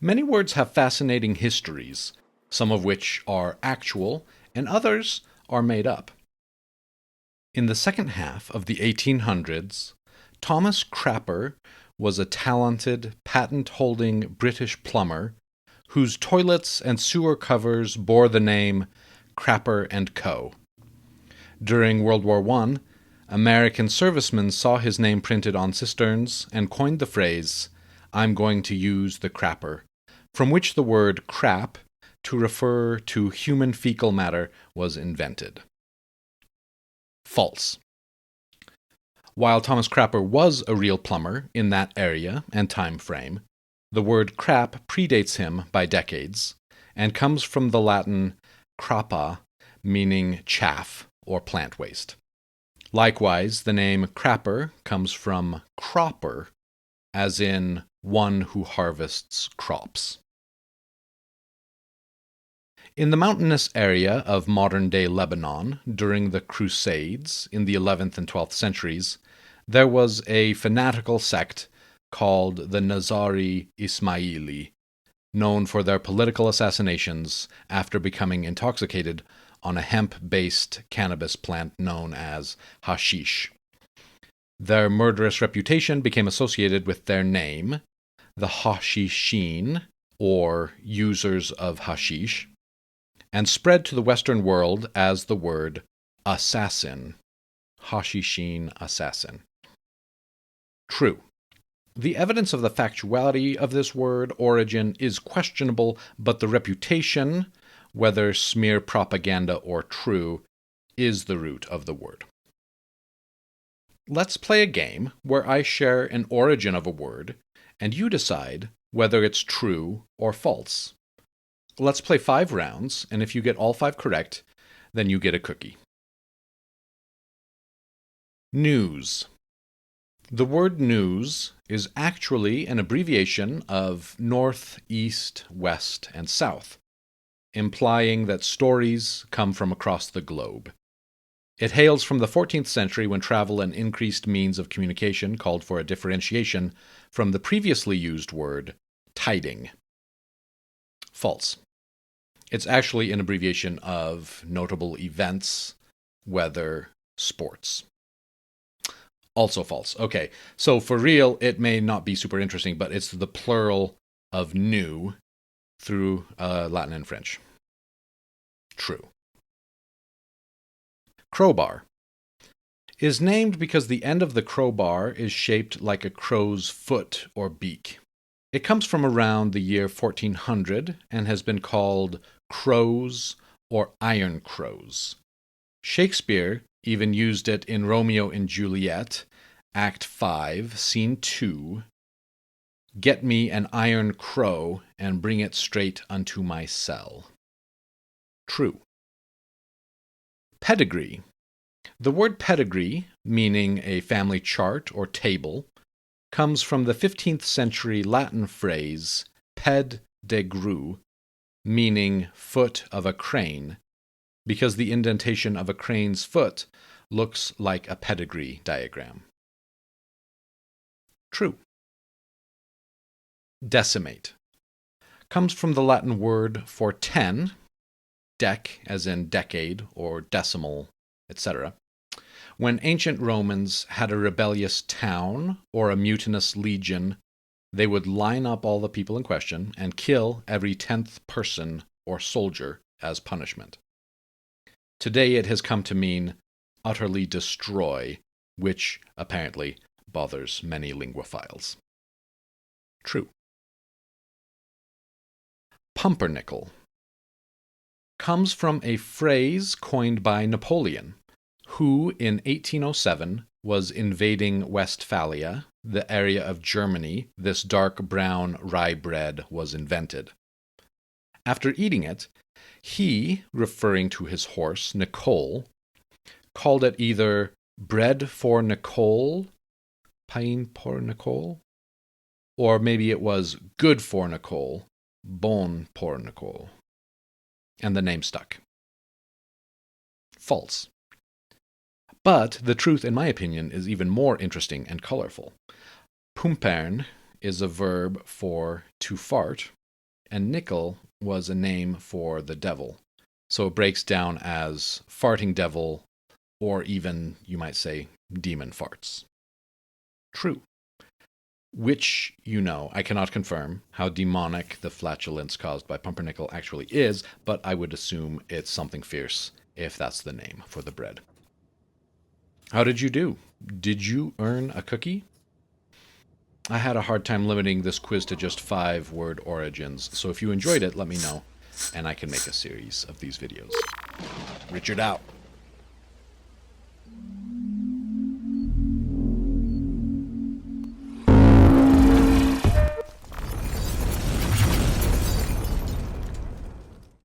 Many words have fascinating histories, some of which are actual and others are made up. In the second half of the 1800s, Thomas Crapper was a talented, patent-holding British plumber whose toilets and sewer covers bore the name Crapper and Co. During World War I, American servicemen saw his name printed on cisterns and coined the phrase, "I'm going to use the crapper," from which the word crap, to refer to human fecal matter, was invented. False. While Thomas Crapper was a real plumber in that area and time frame, the word crap predates him by decades and comes from the Latin crappa, meaning chaff or plant waste. Likewise, the name crapper comes from cropper, as in one who harvests crops. In the mountainous area of modern-day Lebanon during the Crusades in the 11th and 12th centuries, there was a fanatical sect called the Nazari Ismaili, known for their political assassinations after becoming intoxicated on a hemp-based cannabis plant known as hashish. Their murderous reputation became associated with their name, the Hasheesheen, or users of hashish, and spread to the Western world as the word assassin. Hasheesheen assassin. True. The evidence of the factuality of this word origin is questionable, but the reputation, whether smear propaganda or true, is the root of the word. Let's play a game where I share an origin of a word, and you decide whether it's true or false. Let's play 5 rounds, and if you get all 5 correct, then you get a cookie. News. The word news is actually an abbreviation of north, east, west, and south, implying that stories come from across the globe. It hails from the 14th century when travel and increased means of communication called for a differentiation from the previously used word tiding. False. It's actually an abbreviation of notable events, weather, sports. Also false. Okay, so for real, it may not be super interesting, but it's the plural of new through Latin and French. True. Crowbar is named because the end of the crowbar is shaped like a crow's foot or beak. It comes from around the year 1400 and has been called crows or iron crows. Shakespeare even used it in Romeo and Juliet, Act 5, Scene 2. "Get me an iron crow and bring it straight unto my cell." True. Pedigree. The word pedigree, meaning a family chart or table, comes from the 15th century Latin phrase ped de gru, meaning foot of a crane, because the indentation of a crane's foot looks like a pedigree diagram. True. Decimate comes from the Latin word for 10, dec as in decade or decimal, etc. When ancient Romans had a rebellious town or a mutinous legion, they would line up all the people in question and kill every 10th person or soldier as punishment. Today it has come to mean utterly destroy, which apparently bothers many linguophiles. True. Pumpernickel comes from a phrase coined by Napoleon, who in 1807 was invading Westphalia, the area of Germany this dark brown rye bread was invented. After eating it, he, referring to his horse, Nicole, called it either bread for Nicole, pain pour Nicole, or maybe it was good for Nicole, bon pour Nicole, and the name stuck. False. But the truth, in my opinion, is even more interesting and colorful. Pumpern is a verb for to fart, and nickel was a name for the devil. So it breaks down as farting devil, or even, you might say, demon farts. True. Which, I cannot confirm how demonic the flatulence caused by pumpernickel actually is, but I would assume it's something fierce if that's the name for the bread. How did you do? Did you earn a cookie? I had a hard time limiting this quiz to just 5-word origins, so if you enjoyed it, let me know, and I can make a series of these videos. Richard out.